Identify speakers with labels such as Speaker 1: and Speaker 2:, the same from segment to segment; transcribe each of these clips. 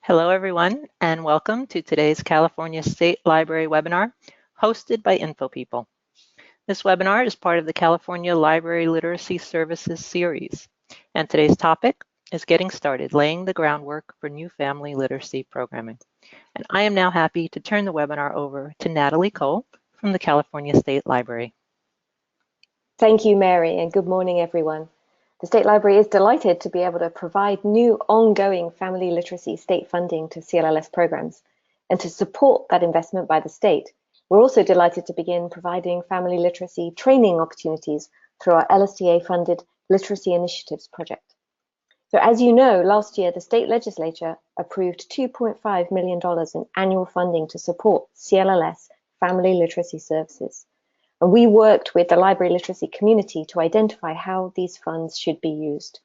Speaker 1: Hello, everyone, and welcome to today's California State Library webinar hosted by InfoPeople. This webinar is part of the California Library Literacy Services series, and today's topic is Getting Started, Laying the Groundwork for New Family Literacy Programming. And I am now happy to turn the webinar over to Natalie Cole from the California State Library.
Speaker 2: Thank you, Mary, and good morning, everyone. The State Library is delighted to be able to provide new ongoing family literacy state funding to CLLS programs. And to support that investment by the state, we're also delighted to begin providing family literacy training opportunities through our LSTA-funded Literacy Initiatives project. So as you know, last year, the state legislature approved $2.5 million in annual funding to support CLLS family literacy services. And we worked with the library literacy community to identify how these funds should be used.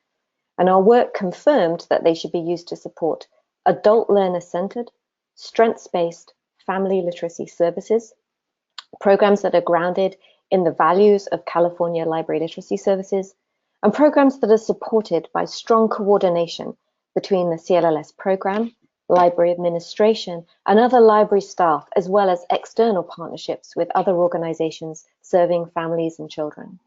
Speaker 2: And our work confirmed that they should be used to support adult learner-centered, strengths-based family literacy services, programs that are grounded in the values of California library literacy services, and programs that are supported by strong coordination between the CLLS program, library administration, and other library staff, as well as external partnerships with other organizations serving families and children.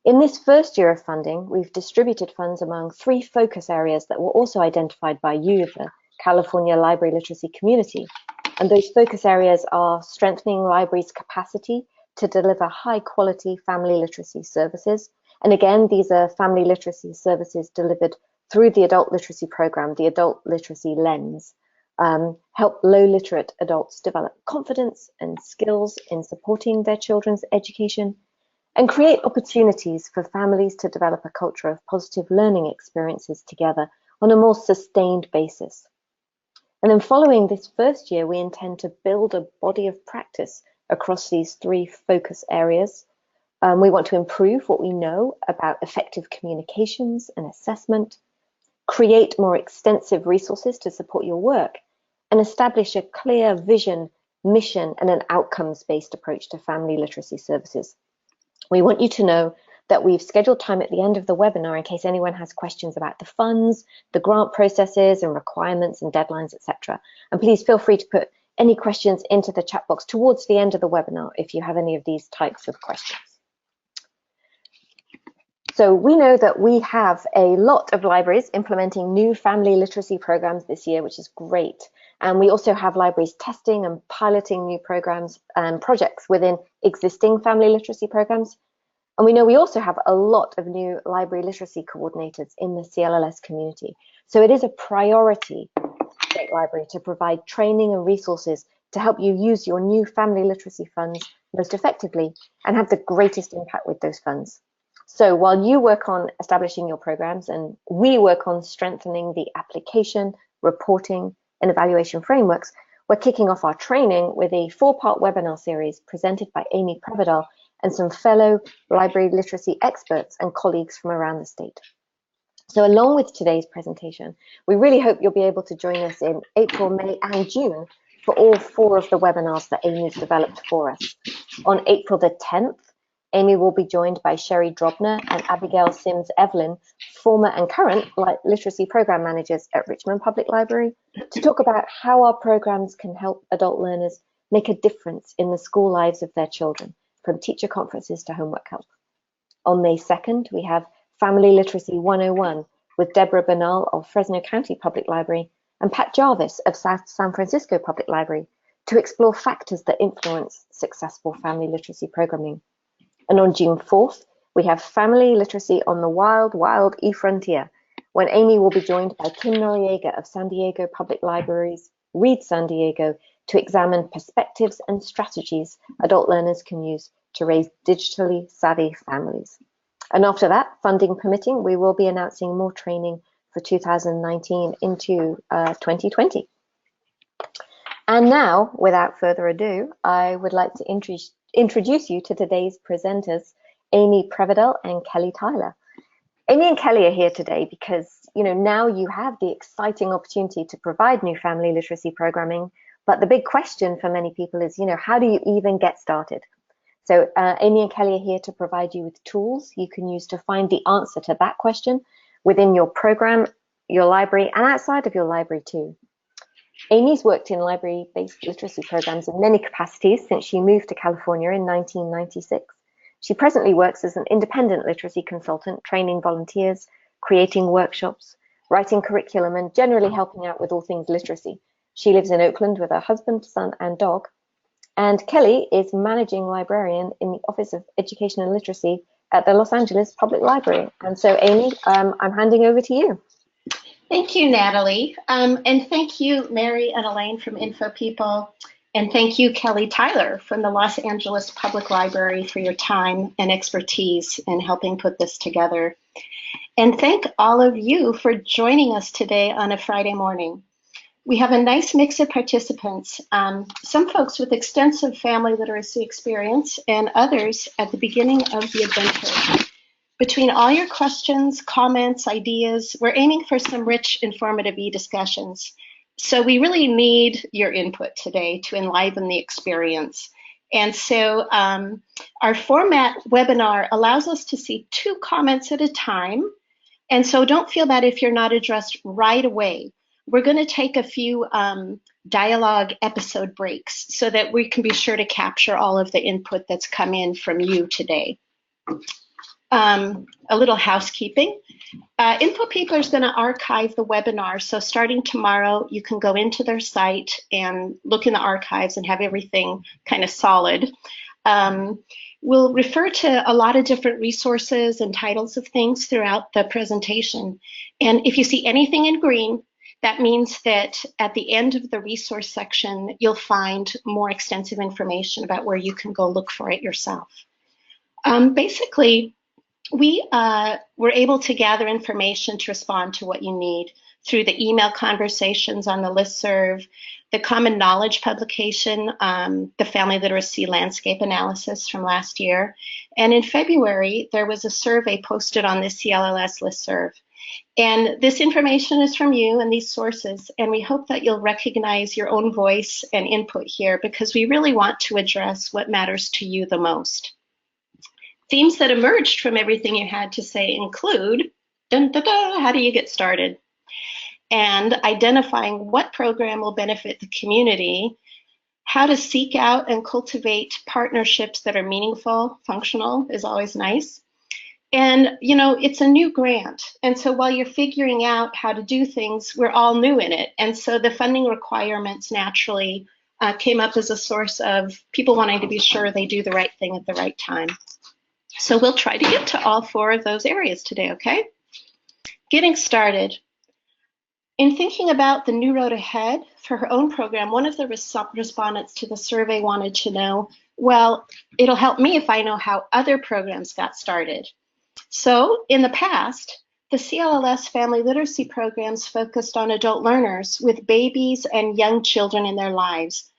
Speaker 2: In this first year of funding, we've distributed funds among 3 focus areas that were also identified by you, the California Library Literacy Community. And those focus areas are strengthening libraries' capacity to deliver high-quality family literacy services. And again, these are family literacy services delivered through the adult literacy program, the adult literacy lens, help low literate adults develop confidence and skills in supporting their children's education, and create opportunities for families to develop a culture of positive learning experiences together on a more sustained basis. And then following this first year, we intend to build a body of practice across these 3 focus areas. We want to improve what we know about effective communications and assessment, create more extensive resources to support your work, and establish a clear vision, mission, and an outcomes-based approach to family literacy services. We want you to know that we've scheduled time at the end of the webinar in case anyone has questions about the funds, the grant processes and requirements and deadlines, etc. And please feel free to put any questions into the chat box towards the end of the webinar if you have any of these types of questions. So we know that we have a lot of libraries implementing new family literacy programs this year, which is great. And we also have libraries testing and piloting new programs and projects within existing family literacy programs. And we know we also have a lot of new library literacy coordinators in the CLLS community. So it is a priority for the State Library to provide training and resources to help you use your new family literacy funds most effectively and have the greatest impact with those funds. So while you work on establishing your programs and we work on strengthening the application, reporting, and evaluation frameworks, we're kicking off our training with a 4-part webinar series presented by Amy Prevedal and some fellow library literacy experts and colleagues from around the state. So along with today's presentation, we really hope you'll be able to join us in April, May, and June for all 4 of the webinars that Amy's developed for us. On April the 10th, Amy will be joined by Sherry Drobner and Abigail Sims-Evelyn, former and current literacy program managers at Richmond Public Library, to talk about how our programs can help adult learners make a difference in the school lives of their children, from teacher conferences to homework help. On May 2nd, we have Family Literacy 101 with Deborah Bernal of Fresno County Public Library and Pat Jarvis of South San Francisco Public Library to explore factors that influence successful family literacy programming. And on June 4th, we have Family Literacy on the Wild, Wild E-Frontier, when Amy will be joined by Kim Noriega of San Diego Public Libraries, Read San Diego, to examine perspectives and strategies adult learners can use to raise digitally savvy families. And after that, funding permitting, we will be announcing more training for 2019 into 2020. And now, without further ado, I would like to introduce you to today's presenters, Amy Prevedal and Kelly Tyler. Amy and Kelly are here today because, now you have the exciting opportunity to provide new family literacy programming. But the big question for many people is, how do you even get started? So Amy and Kelly are here to provide you with tools you can use to find the answer to that question within your program, your library, and outside of your library too. Amy's worked in library-based literacy programs in many capacities since she moved to California in 1996. She presently works as an independent literacy consultant, training volunteers, creating workshops, writing curriculum, and generally helping out with all things literacy. She lives in Oakland with her husband, son, and dog. And Kelly is managing librarian in the Office of Education and Literacy at the Los Angeles Public Library. And so, Amy, I'm handing over to you.
Speaker 3: Thank you, Natalie. And thank you, Mary and Elaine from Info People. And thank you, Kelly Tyler from the Los Angeles Public Library for your time and expertise in helping put this together. And thank all of you for joining us today on a Friday morning. We have a nice mix of participants, some folks with extensive family literacy experience and others at the beginning of the adventure. Between all your questions, comments, ideas, we're aiming for some rich, informative e-discussions. So we really need your input today to enliven the experience. And so our format webinar allows us to see 2 comments at a time. And so don't feel bad if you're not addressed right away. We're going to take a few dialogue episode breaks so that we can be sure to capture all of the input that's come in from you today. A little housekeeping. Info People is going to archive the webinar, so starting tomorrow, you can go into their site and look in the archives and have everything kind of solid. We'll refer to a lot of different resources and titles of things throughout the presentation. And if you see anything in green, that means that at the end of the resource section, you'll find more extensive information about where you can go look for it yourself. Basically, we were able to gather information to respond to what you need through the email conversations on the listserv, the Common Knowledge publication, the Family Literacy Landscape Analysis from last year. And in February, there was a survey posted on the CLLS listserv. And this information is from you and these sources, and we hope that you'll recognize your own voice and input here because we really want to address what matters to you the most. Themes that emerged from everything you had to say include, how do you get started? And identifying what program will benefit the community, how to seek out and cultivate partnerships that are meaningful, functional is always nice. And, you know, it's a new grant. And so while you're figuring out how to do things, we're all new in it. And so the funding requirements naturally came up as a source of people wanting to be sure they do the right thing at the right time. So we'll try to get to all 4 of those areas today, okay? Getting started. In thinking about the new road ahead for her own program, one of the respondents to the survey wanted to know, well, it'll help me if I know how other programs got started. So in the past, the CLLS family literacy programs focused on adult learners with babies and young children in their lives.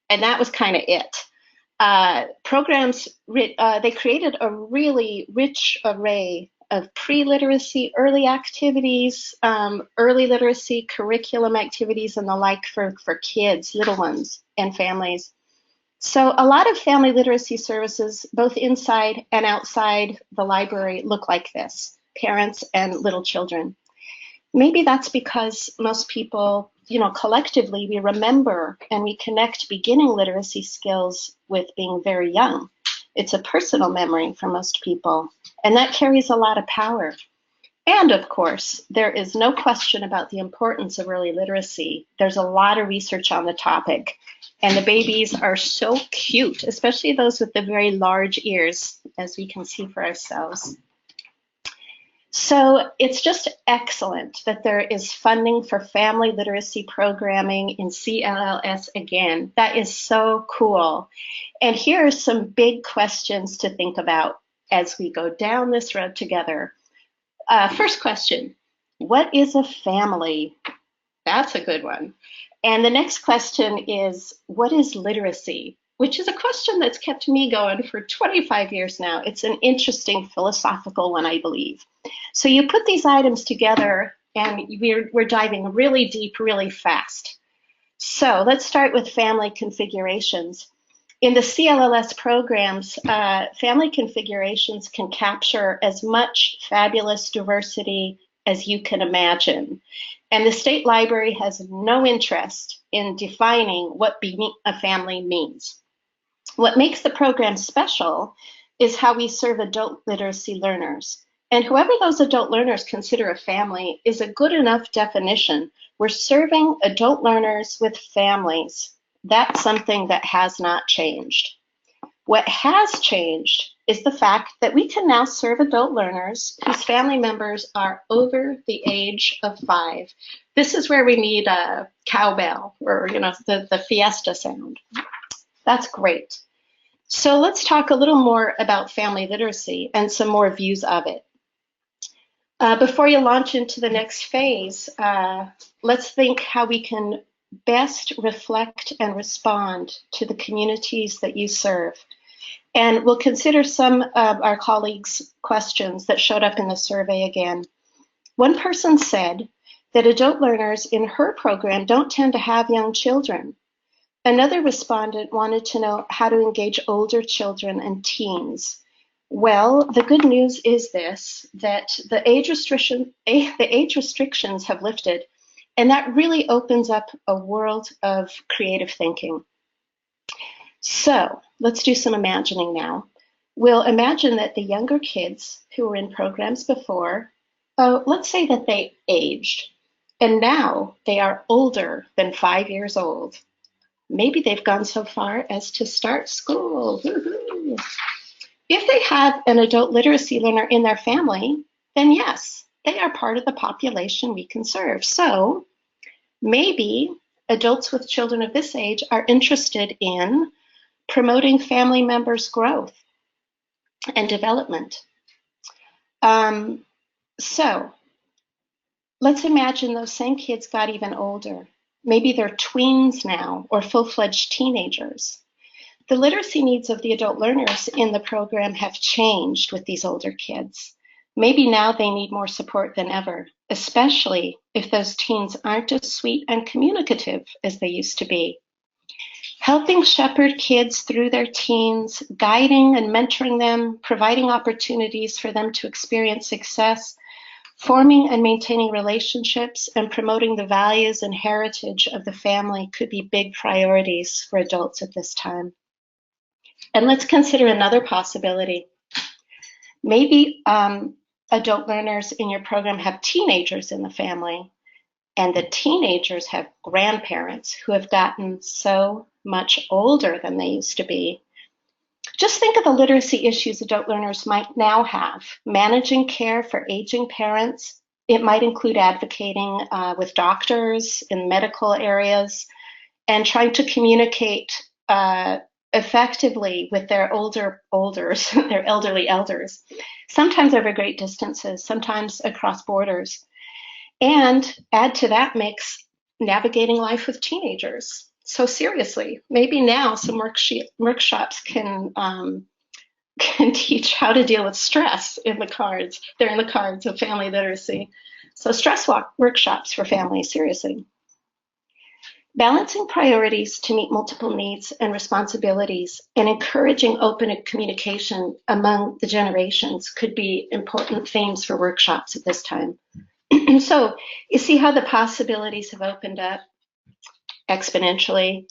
Speaker 3: And that was kind of it. Programs, they created a really rich array of pre-literacy, early activities, early literacy, curriculum activities, and the like for kids, little ones, and families. So a lot of family literacy services, both inside and outside the library, look like this, parents and little children. Maybe that's because most people, you know, collectively, we remember and we connect beginning literacy skills with being very young. It's a personal memory for most people, and that carries a lot of power. And of course, there is no question about the importance of early literacy. There's a lot of research on the topic, and the babies are so cute, especially those with the very large ears, as we can see for ourselves. So it's just excellent that there is funding for family literacy programming in CLLS again. That is so cool. And here are some big questions to think about as we go down this road together. First question, what is a family? That's a good one. And the next question is, what is literacy? Which is a question that's kept me going for 25 years now. It's an interesting philosophical one, I believe. So you put these items together and we're diving really deep, really fast. So let's start with family configurations. In the CLLS programs, family configurations can capture as much fabulous diversity as you can imagine. And the State Library has no interest in defining what being a family means. What makes the program special is how we serve adult literacy learners. And whoever those adult learners consider a family is a good enough definition. We're serving adult learners with families. That's something that has not changed. What has changed is the fact that we can now serve adult learners whose family members are over the age of 5. This is where we need a cowbell or the fiesta sound. That's great. So let's talk a little more about family literacy and some more views of it. Before you launch into the next phase, let's think how we can best reflect and respond to the communities that you serve. And we'll consider some of our colleagues' questions that showed up in the survey again. One person said that adult learners in her program don't tend to have young children. Another respondent wanted to know how to engage older children and teens. Well, the good news is this, that the age restrictions have lifted, and that really opens up a world of creative thinking. So let's do some imagining now. We'll imagine that the younger kids who were in programs before, let's say that they aged, and now they are older than 5 years old. Maybe they've gone so far as to start school. Woo-hoo. If they have an adult literacy learner in their family, then yes, they are part of the population we can serve. So maybe adults with children of this age are interested in promoting family members' growth and development. So let's imagine those same kids got even older. Maybe they're tweens now or full-fledged teenagers. The literacy needs of the adult learners in the program have changed with these older kids. Maybe now they need more support than ever, especially if those teens aren't as sweet and communicative as they used to be. Helping shepherd kids through their teens, guiding and mentoring them, providing opportunities for them to experience success, forming and maintaining relationships, and promoting the values and heritage of the family could be big priorities for adults at this time. And let's consider another possibility. Maybe adult learners in your program have teenagers in the family, and the teenagers have grandparents who have gotten so much older than they used to be. Just think of the literacy issues adult learners might now have. Managing care for aging parents. It might include advocating with doctors in medical areas and trying to communicate effectively with their their elderly elders, sometimes over great distances, sometimes across borders. And add to that mix navigating life with teenagers. So seriously, maybe now some workshops can teach how to deal with stress in the cards. They're in the cards of family literacy. So stress workshops for families, seriously. Balancing priorities to meet multiple needs and responsibilities and encouraging open communication among the generations could be important themes for workshops at this time. So you see how the possibilities have opened up exponentially.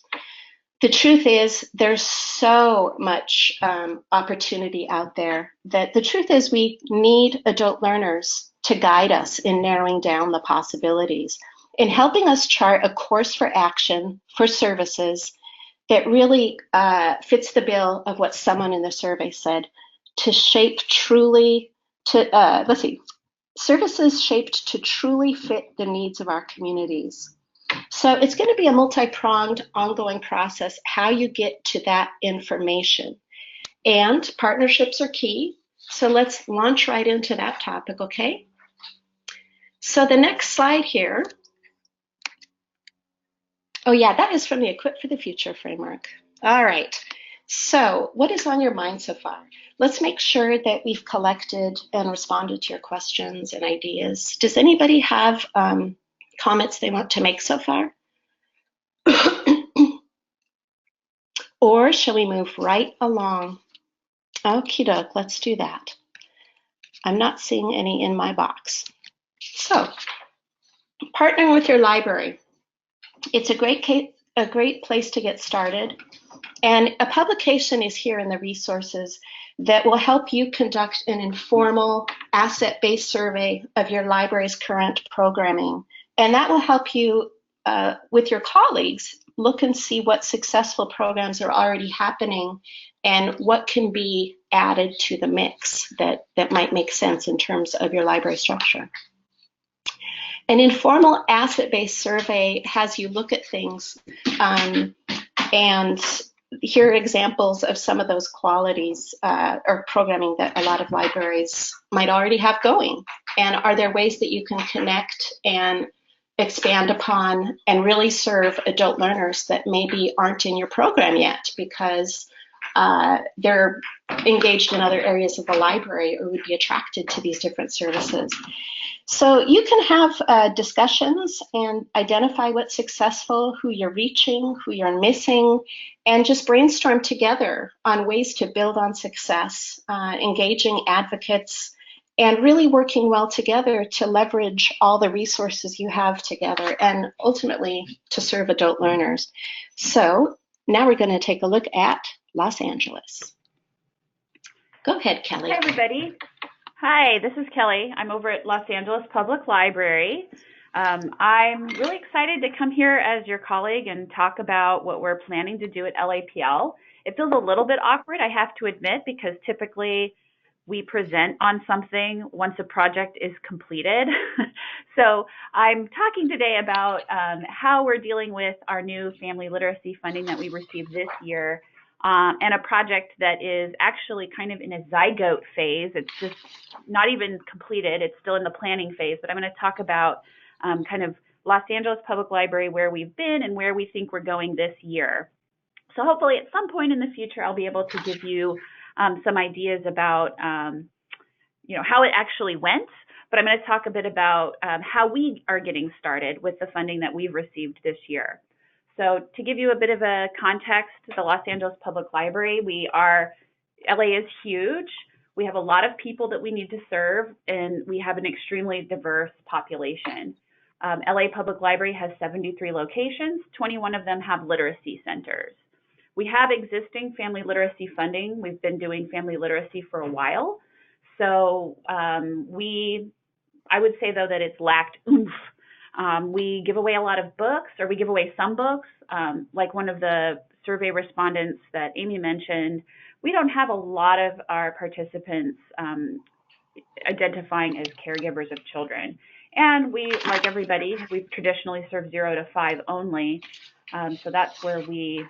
Speaker 3: The truth is there's so much opportunity out there that the truth is we need adult learners to guide us in narrowing down the possibilities, in helping us chart a course for action for services that really fits the bill of what someone in the survey said, to shape truly, services shaped to truly fit the needs of our communities. So it's going to be a multi-pronged, ongoing process, how you get to that information. And partnerships are key. So let's launch right into that topic, okay? So the next slide here. Oh yeah, that is from the Equip for the Future framework. All right. So what is on your mind so far? Let's make sure that we've collected and responded to your questions and ideas. Does anybody have comments they want to make so far? Or shall we move right along? Okie doke, let's do that. I'm not seeing any in my box. So, partnering with your library. It's a great place to get started. And a publication is here in the resources that will help you conduct an informal asset-based survey of your library's current programming. And that will help you, with your colleagues, look and see what successful programs are already happening and what can be added to the mix that might make sense in terms of your library structure. An informal asset-based survey has you look at things, and here are examples of some of those qualities or programming that a lot of libraries might already have going. And are there ways that you can connect and expand upon and really serve adult learners that maybe aren't in your program yet because they're engaged in other areas of the library or would be attracted to these different services? So you can have discussions and identify what's successful, who you're reaching, who you're missing, and just brainstorm together on ways to build on success, engaging advocates, and really working well together to leverage all the resources you have together and ultimately to serve adult learners. So now we're going to take a look at Los Angeles. Go ahead, Kelly.
Speaker 4: Hi, everybody. Hi, this is Kelly. I'm over at Los Angeles Public Library. I'm really excited to come here as your colleague and talk about what we're planning to do at LAPL. It feels a little bit awkward, I have to admit, because typically we present on something once a project is completed. So I'm talking today about how we're dealing with our new family literacy funding that we received this year. And a project that is actually kind of in a zygote phase. It's just not even completed. It's still in the planning phase. But I'm going to talk about kind of Los Angeles Public Library, where we've been and where we think we're going this year. So hopefully at some point in the future, I'll be able to give you some ideas about how it actually went. But I'm going to talk a bit about how we are getting started with the funding that we've received this year. So to give you a bit of a context, the Los Angeles Public Library, LA is huge. We have a lot of people that we need to serve, and we have an extremely diverse population. LA Public Library has 73 locations. 21 of them have literacy centers. We have existing family literacy funding. We've been doing family literacy for a while. So I would say, though, that it's lacked oomph. We give away a lot of books, or we give away some books. Like one of the survey respondents that Amy mentioned, we don't have a lot of our participants identifying as caregivers of children. And we, like everybody, we've traditionally served 0 to 5 only. So that's where we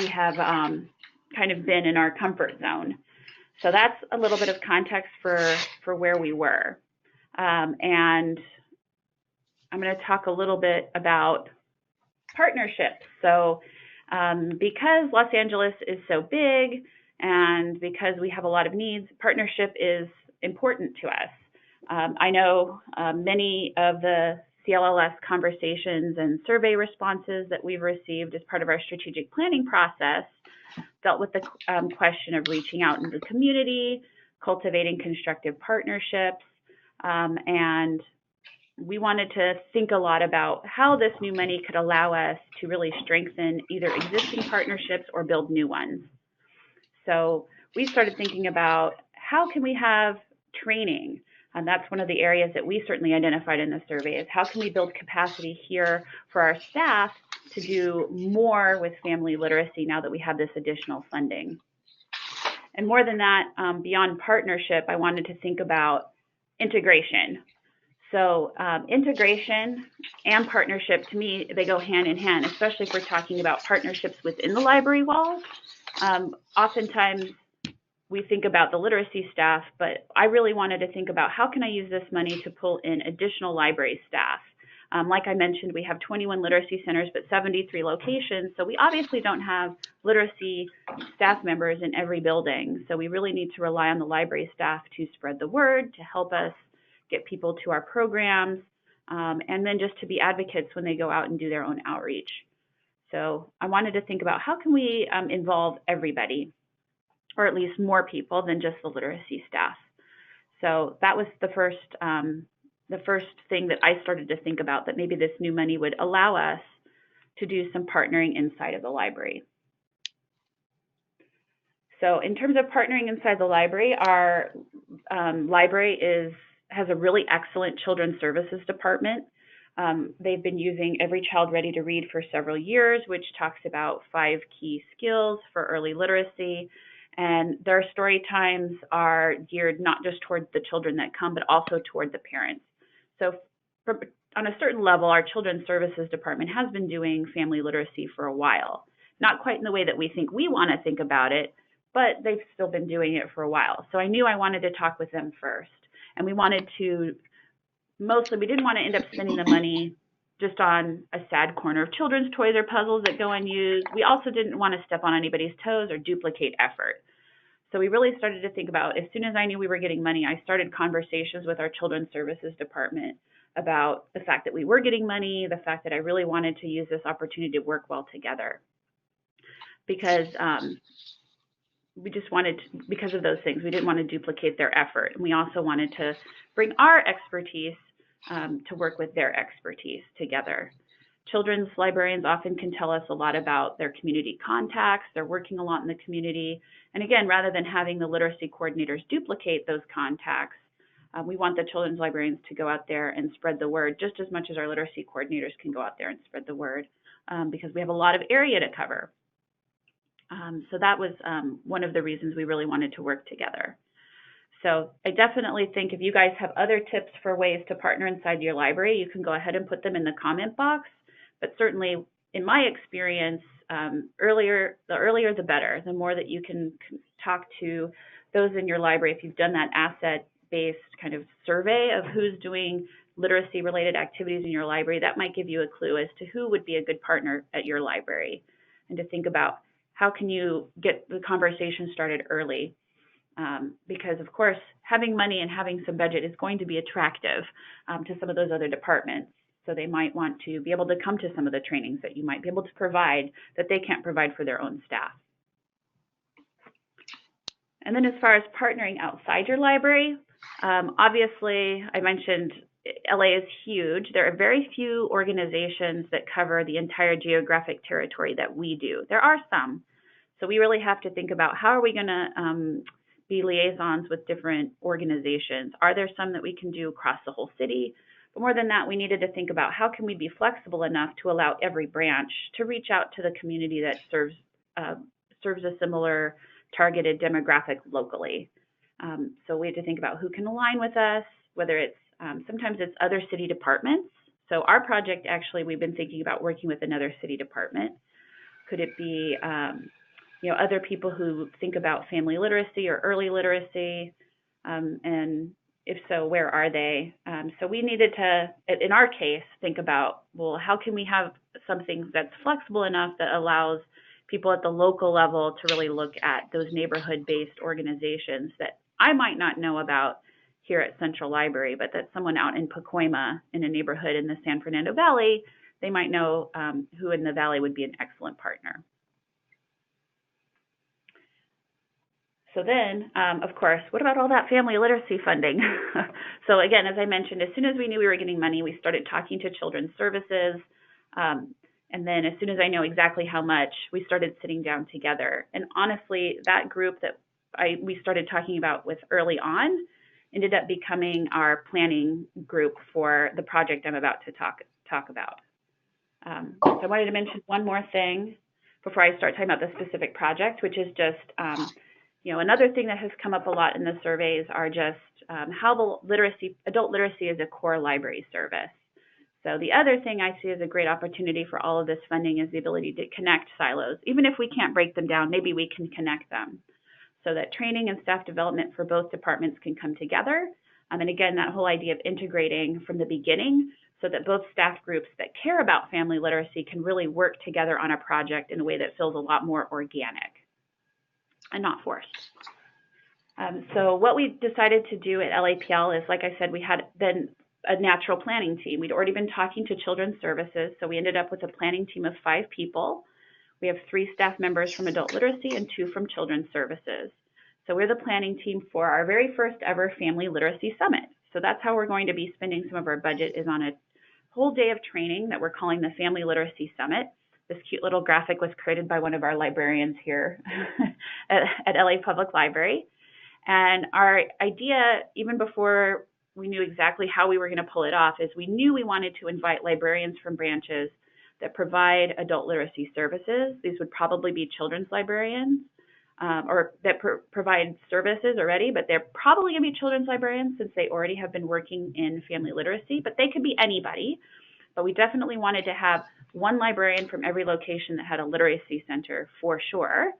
Speaker 4: have kind of been in our comfort zone. So that's a little bit of context for where we were. And I'm going to talk a little bit about partnerships. So because Los Angeles is so big and because we have a lot of needs, partnership is important to us. I know many of the CLLS conversations and survey responses that we've received as part of our strategic planning process dealt with the question of reaching out into the community, cultivating constructive partnerships, and we wanted to think a lot about how this new money could allow us to really strengthen either existing partnerships or build new ones. So we started thinking about how can we have training? And that's one of the areas that we certainly identified in the survey is how can we build capacity here for our staff to do more with family literacy now that we have this additional funding. And more than that, beyond partnership, I wanted to think about integration. So integration and partnership, to me, they go hand in hand, especially if we're talking about partnerships within the library walls. Oftentimes, we think about the literacy staff, but I really wanted to think about how can I use this money to pull in additional library staff. Like I mentioned, we have 21 literacy centers, but 73 locations. So we obviously don't have literacy staff members in every building. So we really need to rely on the library staff to spread the word, to help us get people to our programs, and then just to be advocates when they go out and do their own outreach. So I wanted to think about how can we involve everybody, or at least more people than just the literacy staff. So that was the first thing that I started to think about, that maybe this new money would allow us to do some partnering inside of the library. So in terms of partnering inside the library, our library has a really excellent children's services department. They've been using Every Child Ready to Read for several years, which talks about 5 key skills for early literacy. And their story times are geared not just toward the children that come, but also toward the parents. So on a certain level, our children's services department has been doing family literacy for a while. Not quite in the way that we think we want to think about it, but they've still been doing it for a while. So I knew I wanted to talk with them first. And we wanted to, mostly, we didn't want to end up spending the money just on a sad corner of children's toys or puzzles that go unused. We also didn't want to step on anybody's toes or duplicate effort. So we really started to think about, as soon as I knew we were getting money, I started conversations with our children's services department about the fact that we were getting money, the fact that I really wanted to use this opportunity to work well together. Because we just wanted to, because of those things, we didn't want to duplicate their effort. And we also wanted to bring our expertise to work with their expertise together. Children's librarians often can tell us a lot about their community contacts. They're working a lot in the community. And again, rather than having the literacy coordinators duplicate those contacts, we want the children's librarians to go out there and spread the word just as much as our literacy coordinators can go out there and spread the word, because we have a lot of area to cover. So that was one of the reasons we really wanted to work together. So I definitely think if you guys have other tips for ways to partner inside your library, you can go ahead and put them in the comment box. But certainly, in my experience, the earlier the better. The more that you can talk to those in your library, if you've done that asset-based kind of survey of who's doing literacy-related activities in your library, that might give you a clue as to who would be a good partner at your library, and to think about how can you get the conversation started early. Because, of course, having money and having some budget is going to be attractive to some of those other departments. So they might want to be able to come to some of the trainings that you might be able to provide that they can't provide for their own staff. And then as far as partnering outside your library, obviously, I mentioned LA is huge. There are very few organizations that cover the entire geographic territory that we do. There are some. So we really have to think about how are we going to be liaisons with different organizations. Are there some that we can do across the whole city? But more than that, we needed to think about how can we be flexible enough to allow every branch to reach out to the community that serves a similar targeted demographic locally. So we had to think about who can align with us, whether it's sometimes it's other city departments. So our project, actually, we've been thinking about working with another city department. Could it be other people who think about family literacy or early literacy, and if so, where are they? So we needed to, in our case, think about, well, how can we have something that's flexible enough that allows people at the local level to really look at those neighborhood-based organizations that I might not know about here at Central Library, but that someone out in Pacoima in a neighborhood in the San Fernando Valley, they might know who in the Valley would be an excellent partner. So then, of course, what about all that family literacy funding? So again, as I mentioned, as soon as we knew we were getting money, we started talking to Children's Services. And then as soon as I know exactly how much, we started sitting down together. And honestly, that group that we started talking about with early on ended up becoming our planning group for the project I'm about to talk about. So I wanted to mention one more thing before I start talking about the specific project, which is just another thing that has come up a lot in the surveys are just how adult literacy is a core library service. So the other thing I see as a great opportunity for all of this funding is the ability to connect silos. Even if we can't break them down, maybe we can connect them so that training and staff development for both departments can come together. And again, that whole idea of integrating from the beginning so that both staff groups that care about family literacy can really work together on a project in a way that feels a lot more organic and not forced. So what we decided to do at LAPL is, like I said, we had then a natural planning team. We'd already been talking to Children's Services, so we ended up with a planning team of 5 people. We have 3 staff members from Adult Literacy and 2 from Children's Services. So we're the planning team for our very first ever Family Literacy Summit. So that's how we're going to be spending some of our budget, is on a whole day of training that we're calling the Family Literacy Summit. This cute little graphic was created by one of our librarians here at LA Public Library. And our idea, even before we knew exactly how we were going to pull it off, is we knew we wanted to invite librarians from branches that provide adult literacy services. These would probably be children's librarians, or that provide services already, but they're probably going to be children's librarians since they already have been working in family literacy, but they could be anybody. But we definitely wanted to have one librarian from every location that had a literacy center for sure.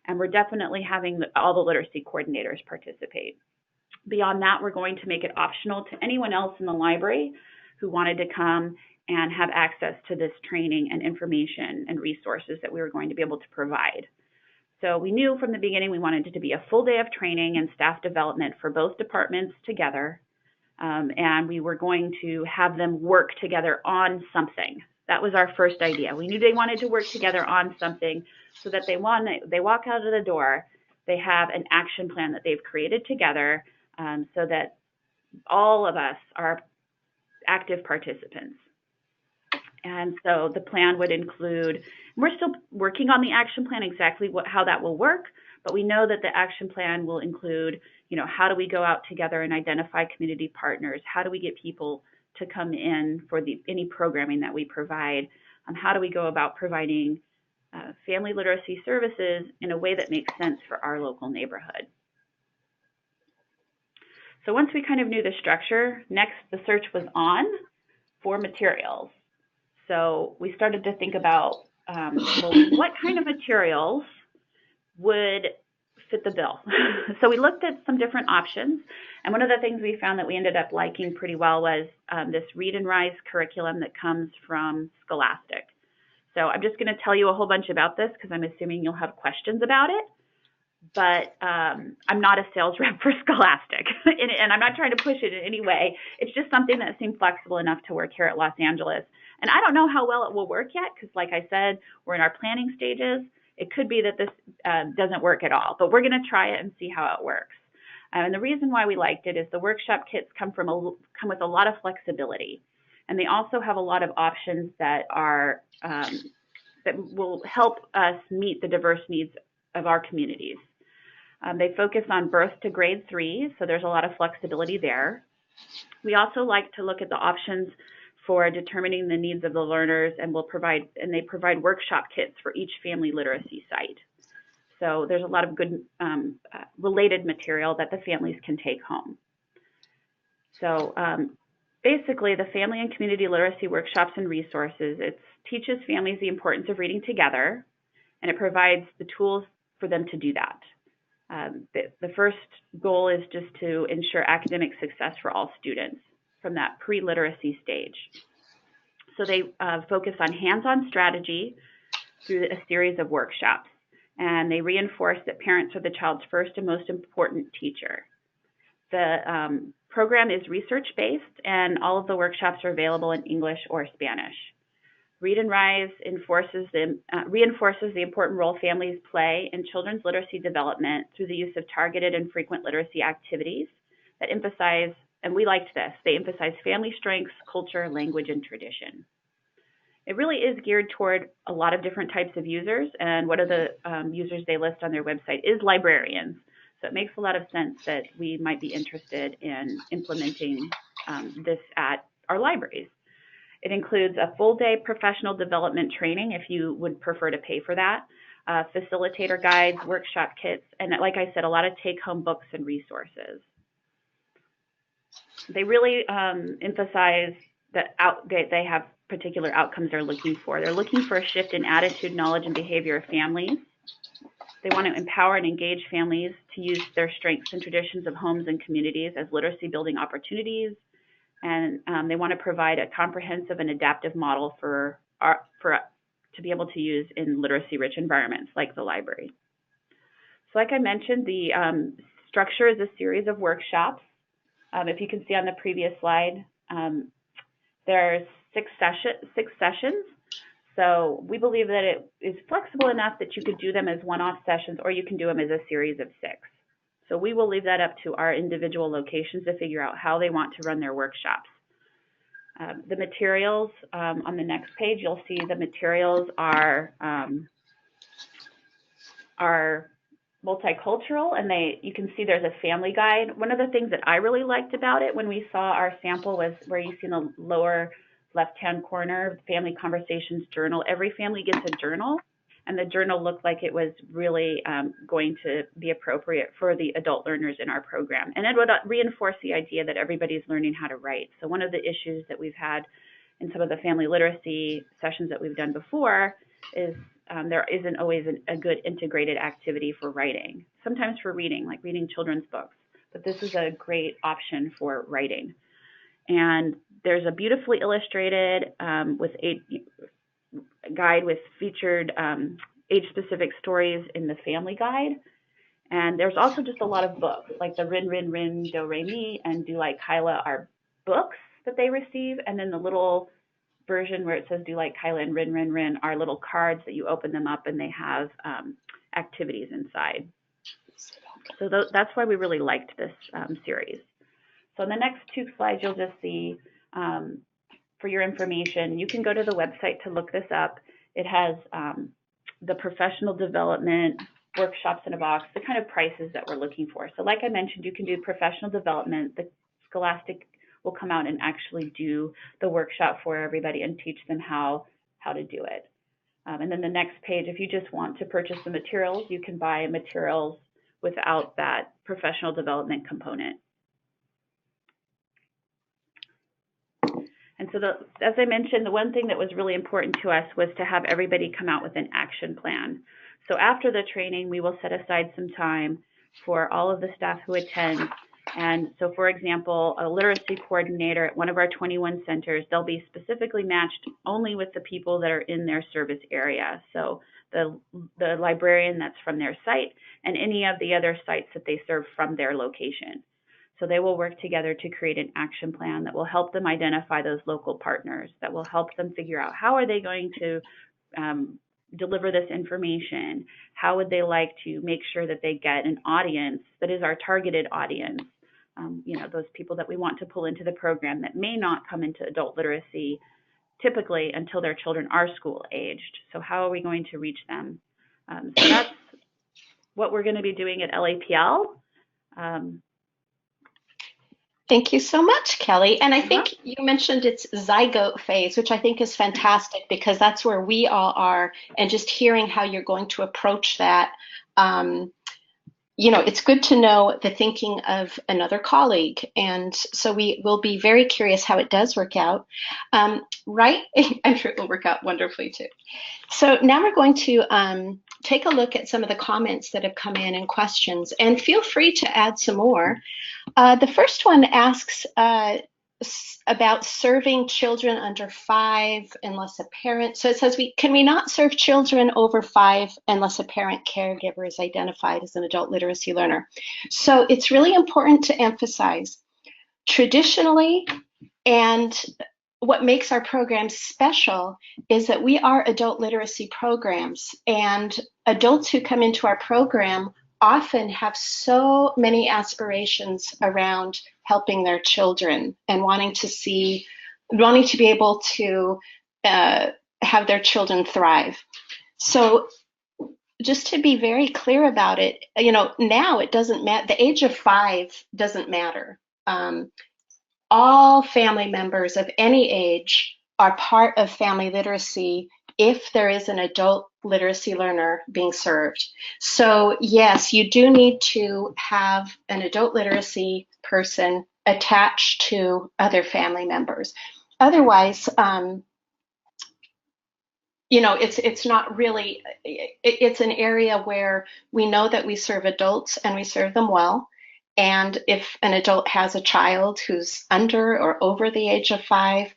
Speaker 4: And we're definitely having all the literacy coordinators participate. Beyond that, we're going to make it optional to anyone else in the library who wanted to come and have access to this training and information and resources that we were going to be able to provide. So we knew from the beginning we wanted it to be a full day of training and staff development for both departments together. And we were going to have them work together on something. That was our first idea. We knew they wanted to work together on something so that they walk out of the door, they have an action plan that they've created together, so that all of us are active participants. And so the plan would include, we're still working on the action plan, exactly how that will work, but we know that the action plan will include, how do we go out together and identify community partners? How do we get people to come in for any programming that we provide? How do we go about providing family literacy services in a way that makes sense for our local neighborhood? So once we kind of knew the structure, next the search was on for materials. So we started to think about, what kind of materials would fit the bill? So we looked at some different options, and one of the things we found that we ended up liking pretty well was this Read and Rise curriculum that comes from Scholastic. So I'm just going to tell you a whole bunch about this because I'm assuming you'll have questions about it, but I'm not a sales rep for Scholastic, and I'm not trying to push it in any way. It's just something that seemed flexible enough to work here at Los Angeles. And I don't know how well it will work yet because, like I said, we're in our planning stages. It could be that this doesn't work at all, but we're going to try it and see how it works. And the reason why we liked it is the workshop kits come with a lot of flexibility, and they also have a lot of options that are that will help us meet the diverse needs of our communities. They focus on birth to grade 3, so there's a lot of flexibility there. We also like to look at the options for determining the needs of the learners, and they provide workshop kits for each family literacy site. So there's a lot of good related material that the families can take home. So basically, the family and community literacy workshops and resources, it teaches families the importance of reading together, and it provides the tools for them to do that. The first goal is just to ensure academic success for all students from that pre-literacy stage. So they focus on hands-on strategy through a series of workshops, and they reinforce that parents are the child's first and most important teacher. The program is research-based, and all of the workshops are available in English or Spanish. Read and Rise reinforces the important role families play in children's literacy development through the use of targeted and frequent literacy activities that emphasize, and we liked this, they emphasize family strengths, culture, language, and tradition. It really is geared toward a lot of different types of users, and one of the users they list on their website is librarians. So it makes a lot of sense that we might be interested in implementing this at our libraries. It includes a full-day professional development training if you would prefer to pay for that, facilitator guides, workshop kits, and like I said, a lot of take-home books and resources. They really emphasize that they have particular outcomes they're looking for. They're looking for a shift in attitude, knowledge, and behavior of families. They want to empower and engage families to use their strengths and traditions of homes and communities as literacy building opportunities. And they want to provide a comprehensive and adaptive model to be able to use in literacy-rich environments like the library. So like I mentioned, the structure is a series of workshops. If you can see on the previous slide, there's six sessions. So we believe that it is flexible enough that you could do them as one-off sessions, or you can do them as a series of 6. So we will leave that up to our individual locations to figure out how they want to run their workshops. The materials on the next page, you'll see the materials are multicultural, and you can see there's a family guide. One of the things that I really liked about it when we saw our sample was where you see in the lower left-hand corner, Family Conversations Journal. Every family gets a journal, and the journal looked like it was really going to be appropriate for the adult learners in our program. And it would reinforce the idea that everybody's learning how to write. So one of the issues that we've had in some of the family literacy sessions that we've done before is there isn't always a good integrated activity for writing. Sometimes for reading, like reading children's books, but this is a great option for writing. And there's a beautifully illustrated guide with featured age-specific stories in the family guide. And there's also just a lot of books, like the Rin, Rin, Rin, Do, Re, Mi, and Do Like Kyla are books that they receive. And then the little version where it says Do Like Kyla and Rin, Rin, Rin are little cards that you open them up and they have activities inside. So that's why we really liked this series. So in the next two slides, you'll just see, for your information, you can go to the website to look this up. It has the professional development workshops in a box, the kind of prices that we're looking for. So like I mentioned, you can do professional development. The Scholastic will come out and actually do the workshop for everybody and teach them how to do it. And then the next page, if you just want to purchase the materials, you can buy materials without that professional development component. And so as I mentioned, the one thing that was really important to us was to have everybody come out with an action plan. So after the training, we will set aside some time for all of the staff who attend. And so, for example, a literacy coordinator at one of our 21 centers, they'll be specifically matched only with the people that are in their service area. So the librarian that's from their site and any of the other sites that they serve from their location. So they will work together to create an action plan that will help them identify those local partners, that will help them figure out how are they going to deliver this information, how would they like to make sure that they get an audience that is our targeted audience, those people that we want to pull into the program that may not come into adult literacy typically until their children are school aged. So how are we going to reach them? So that's what we're going to be doing at LAPL.
Speaker 3: Thank you so much, Kelly. And I think you mentioned it's zygote phase, which I think is fantastic because that's where we all are. And just hearing how you're going to approach that, it's good to know the thinking of another colleague. And so we will be very curious how it does work out, right? I'm sure it will work out wonderfully too. So now we're going to take a look at some of the comments that have come in and questions, and feel free to add some more. The first one asks about serving children under 5 unless a parent, so it says, can we not serve children over 5 unless a parent caregiver is identified as an adult literacy learner? So it's really important to emphasize traditionally, and what makes our programs special is that we are adult literacy programs, and adults who come into our program often have so many aspirations around helping their children and wanting to be able to have their children thrive. So just to be very clear about it, now it doesn't matter. The age of 5 doesn't matter. All family members of any age are part of family literacy if there is an adult literacy learner being served. So yes, you do need to have an adult literacy person attached to other family members. Otherwise, it's not really, it's an area where we know that we serve adults and we serve them well. And if an adult has a child who's under or over the age of 5,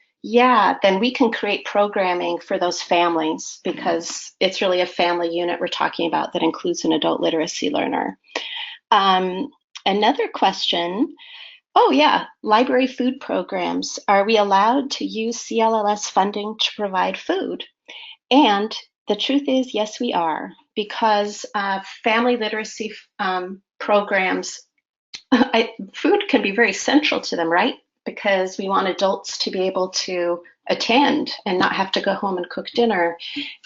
Speaker 3: then we can create programming for those families because it's really a family unit we're talking about that includes an adult literacy learner. Another question, library food programs. Are we allowed to use CLLS funding to provide food? And the truth is, yes, we are, because family literacy programs, food can be very central to them, right? because we want adults to be able to attend and not have to go home and cook dinner.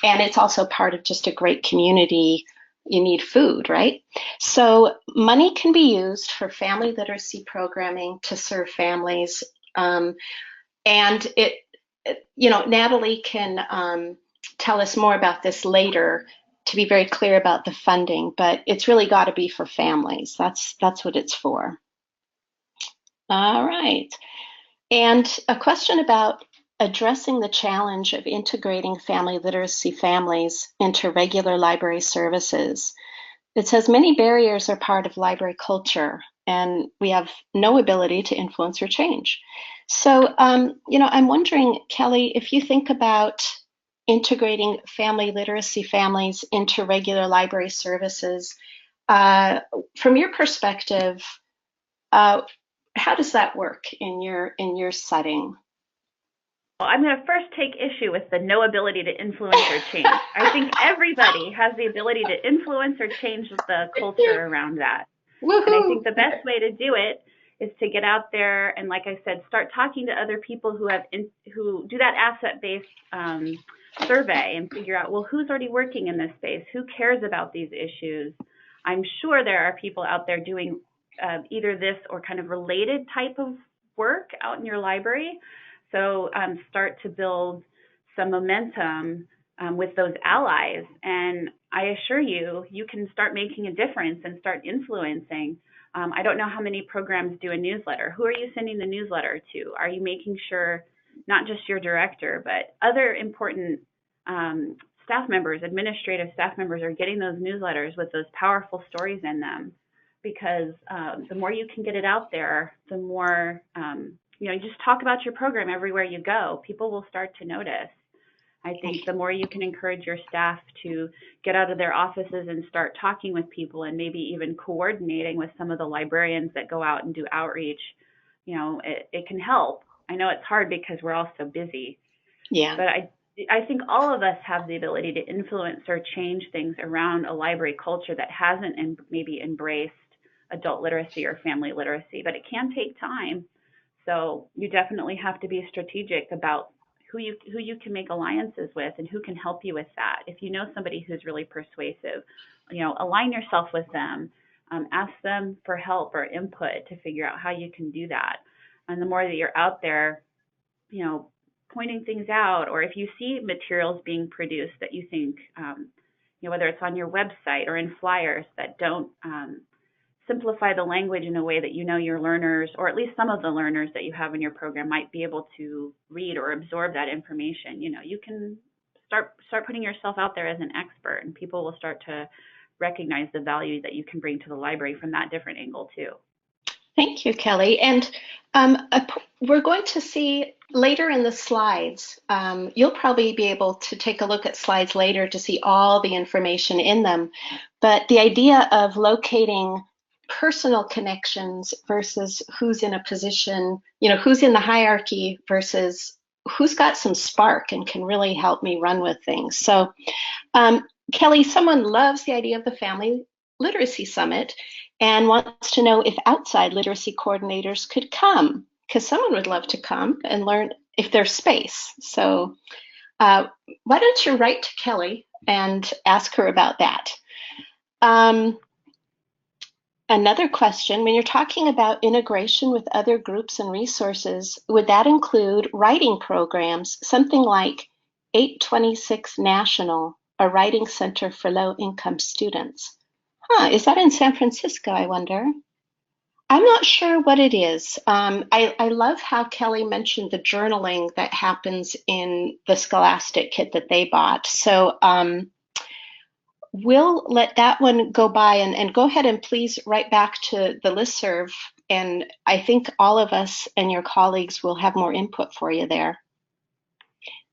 Speaker 3: And it's also part of just a great community. You need food, right? So money can be used for family literacy programming to serve families. And Natalie can tell us more about this later to be very clear about the funding, but it's really got to be for families. That's what it's for. All right. And a question about addressing the challenge of integrating family literacy families into regular library services. It says many barriers are part of library culture, and we have no ability to influence or change. So, I'm wondering, Kelly, if you think about integrating family literacy families into regular library services, from your perspective, how does that work in your setting?
Speaker 4: Well, I'm going to first take issue with the no ability to influence or change. I think everybody has the ability to influence or change the culture around that.
Speaker 3: Woohoo!
Speaker 4: And I think the best way to do it is to get out there and, like I said, start talking to other people who do that asset-based survey and figure out, well, who's already working in this space? Who cares about these issues? I'm sure there are people out there doing either this or kind of related type of work out in your library. So start to build some momentum with those allies. And I assure you, you can start making a difference and start influencing. I don't know how many programs do a newsletter. Who are you sending the newsletter to? Are you making sure not just your director, but other important staff members, administrative staff members are getting those newsletters with those powerful stories in them? Because the more you can get it out there, the more you just talk about your program everywhere you go. People will start to notice. I think the more you can encourage your staff to get out of their offices and start talking with people and maybe even coordinating with some of the librarians that go out and do outreach, it can help. I know it's hard because we're all so busy.
Speaker 3: Yeah.
Speaker 4: But I think all of us have the ability to influence or change things around a library culture that hasn't maybe embraced adult literacy or family literacy, but it can take time. So you definitely have to be strategic about who you can make alliances with and who can help you with that. If you know somebody who's really persuasive, align yourself with them. Ask them for help or input to figure out how you can do that. And the more that you're out there, pointing things out, or if you see materials being produced that you think, whether it's on your website or in flyers that don't simplify the language in a way that your learners, or at least some of the learners that you have in your program, might be able to read or absorb that information. You can start putting yourself out there as an expert, and people will start to recognize the value that you can bring to the library from that different angle too.
Speaker 3: Thank you, Kelly. And we're going to see later in the slides, you'll probably be able to take a look at slides later to see all the information in them. But the idea of locating personal connections versus who's in a position, who's in the hierarchy versus who's got some spark and can really help me run with things. So, Kelly, someone loves the idea of the Family Literacy Summit and wants to know if outside literacy coordinators could come, because someone would love to come and learn if there's space. So why don't you write to Kelly and ask her about that? Another question, when you're talking about integration with other groups and resources, would that include writing programs, something like 826 National, a writing center for low-income students? Is that in San Francisco, I wonder? I'm not sure what it is. I love how Kelly mentioned the journaling that happens in the Scholastic kit that they bought. So we'll let that one go by and go ahead and please write back to the listserv. And I think all of us and your colleagues will have more input for you there.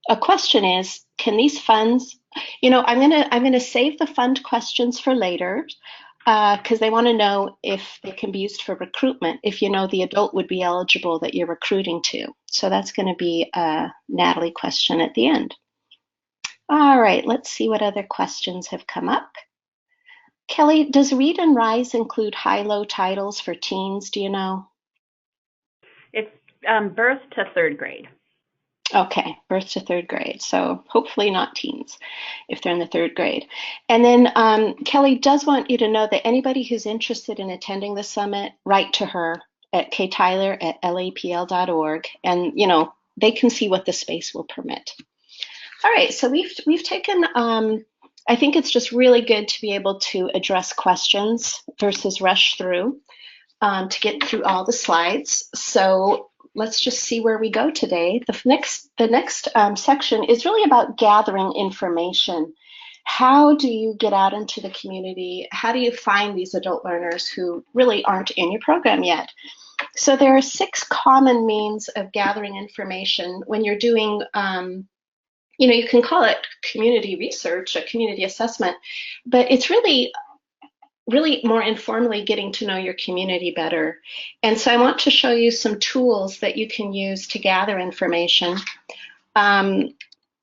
Speaker 3: A question is, can these funds, I'm gonna save the fund questions for later because they want to know if they can be used for recruitment, if the adult would be eligible that you're recruiting to. So that's going to be a Natalie question at the end. All right, let's see what other questions have come up. Kelly, does Read and Rise include high-low titles for teens? Do you know?
Speaker 4: birth to third grade.
Speaker 3: Okay, birth to third grade. So hopefully not teens if they're in the third grade. And then Kelly does want you to know that anybody who's interested in attending the summit, write to her at ktyler@lapl.org, and they can see what the space will permit. All right, so we've taken. I think it's just really good to be able to address questions versus rush through to get through all the slides. So let's just see where we go today. The next section is really about gathering information. How do you get out into the community? How do you find these adult learners who really aren't in your program yet? So there are 6 common means of gathering information when you're doing, you can call it community research, a community assessment, but it's really more informally getting to know your community better. And so I want to show you some tools that you can use to gather information. And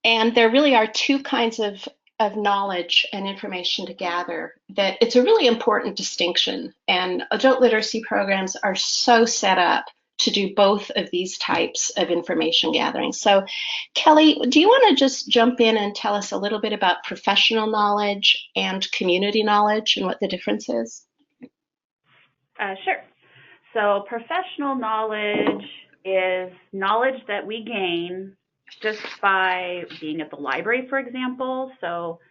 Speaker 3: there really are 2 kinds of knowledge and information to gather. That it's a really important distinction. And adult literacy programs are so set up to do both of these types of information gathering. So Kelly, do you want to just jump in and tell us a little bit about professional knowledge and community knowledge and what the difference is?
Speaker 4: Sure. So professional knowledge is knowledge that we gain just by being at the library, for example. So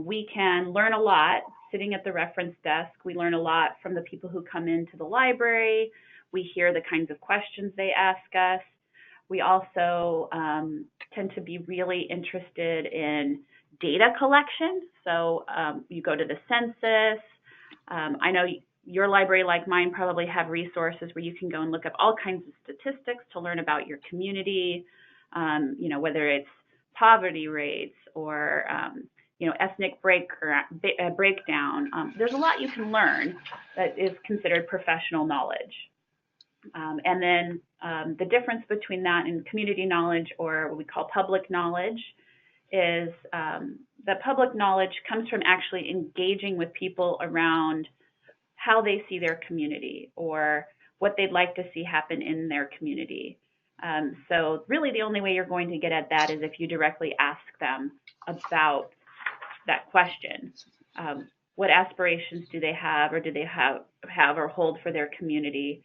Speaker 4: we can learn a lot sitting at the reference desk. We learn a lot from the people who come into the library. We hear the kinds of questions they ask us. We also tend to be really interested in data collection. So you go to the census. I know your library, like mine, probably have resources where you can go and look up all kinds of statistics to learn about your community, whether it's poverty rates or ethnic breakdown. There's a lot you can learn that is considered professional knowledge. And then the difference between that and community knowledge, or what we call public knowledge, is that public knowledge comes from actually engaging with people around how they see their community or what they'd like to see happen in their community. So really the only way you're going to get at that is if you directly ask them about that question. What aspirations do they have, or do they have or hold for their community?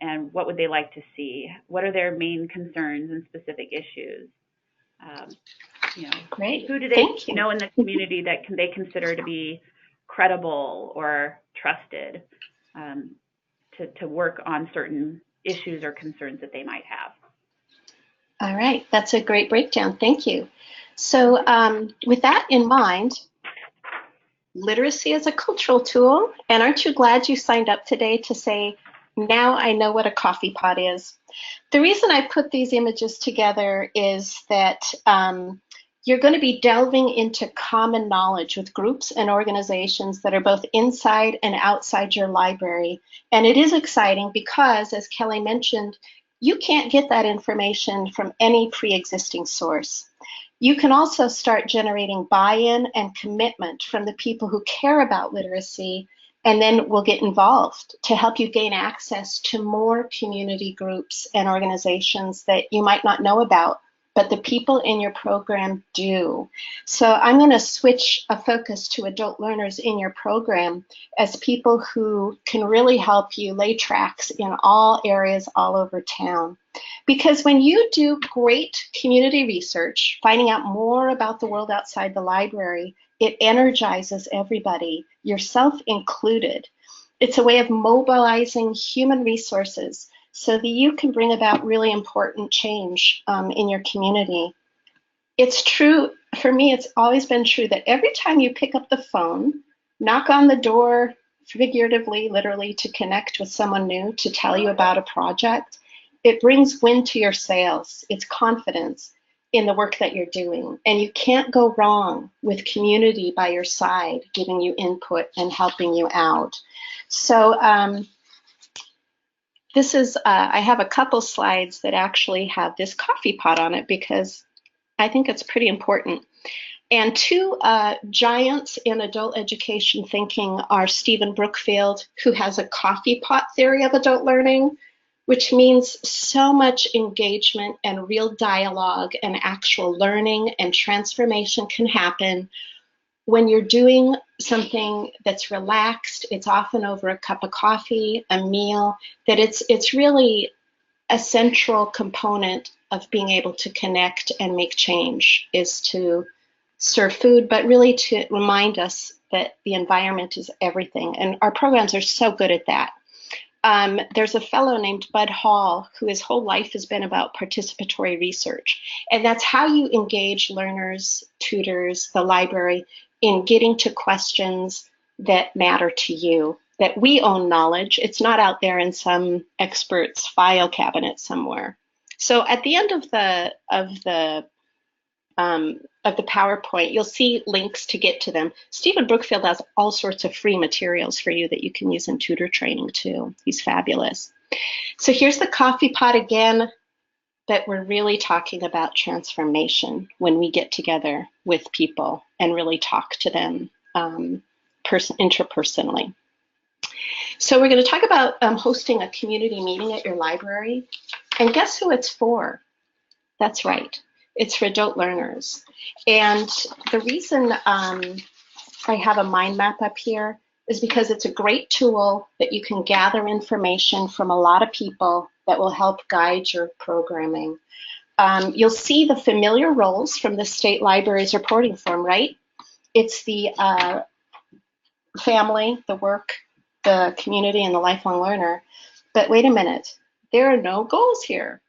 Speaker 4: And what would they like to see? What are their main concerns and specific issues?
Speaker 3: Great.
Speaker 4: Who do they know in the community that they consider to be credible or trusted to work on certain issues or concerns that they might have?
Speaker 3: All right, that's a great breakdown. Thank you. So with that in mind, literacy is a cultural tool. And aren't you glad you signed up today to say, now I know what a coffee pot is? The reason I put these images together is that you're going to be delving into common knowledge with groups and organizations that are both inside and outside your library. And it is exciting because, as Kelly mentioned, you can't get that information from any pre-existing source. You can also start generating buy-in and commitment from the people who care about literacy, and then will get involved to help you gain access to more community groups and organizations that you might not know about, but the people in your program do. So I'm going to switch a focus to adult learners in your program as people who can really help you lay tracks in all areas all over town. Because when you do great community research, finding out more about the world outside the library, it energizes everybody, yourself included. It's a way of mobilizing human resources so that you can bring about really important change in your community. It's true, for me, it's always been true that every time you pick up the phone, knock on the door, figuratively, literally, to connect with someone new, to tell you about a project, it brings wind to your sails. It's confidence in the work that you're doing. And you can't go wrong with community by your side, giving you input and helping you out. So this is, I have a couple slides that actually have this coffee pot on it because I think it's pretty important. And 2 giants in adult education thinking are Stephen Brookfield, who has a coffee pot theory of adult learning, which means so much engagement and real dialogue and actual learning and transformation can happen when you're doing something that's relaxed. It's often over a cup of coffee, a meal, that it's really a central component of being able to connect and make change is to serve food, but really to remind us that the environment is everything. And our programs are so good at that. There's a fellow named Bud Hall who his whole life has been about participatory research. And that's how you engage learners, tutors, the library in getting to questions that matter to you, that we own knowledge. It's not out there in some expert's file cabinet somewhere. So at the end of the PowerPoint, you'll see links to get to them. Stephen Brookfield has all sorts of free materials for you that you can use in tutor training too. He's fabulous. So here's the coffee pot again, that we're really talking about transformation when we get together with people and really talk to them interpersonally. So we're going to talk about hosting a community meeting at your library. And guess who it's for? That's right. It's for adult learners. And the reason I have a mind map up here is because it's a great tool that you can gather information from a lot of people that will help guide your programming. You'll see the familiar roles from the State Library's reporting form, right? It's the family, the work, the community, and the lifelong learner. But wait a minute, there are no goals here.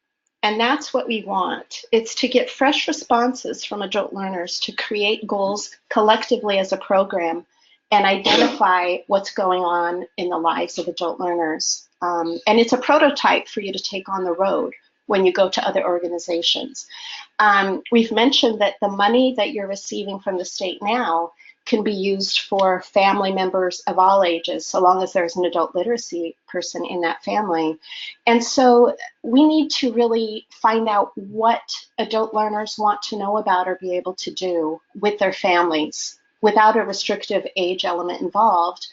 Speaker 3: And that's what we want. It's to get fresh responses from adult learners to create goals collectively as a program and identify what's going on in the lives of adult learners. And it's a prototype for you to take on the road when you go to other organizations. We've mentioned that the money that you're receiving from the state now can be used for family members of all ages, so long as there's an adult literacy person in that family. And so we need to really find out what adult learners want to know about or be able to do with their families without a restrictive age element involved.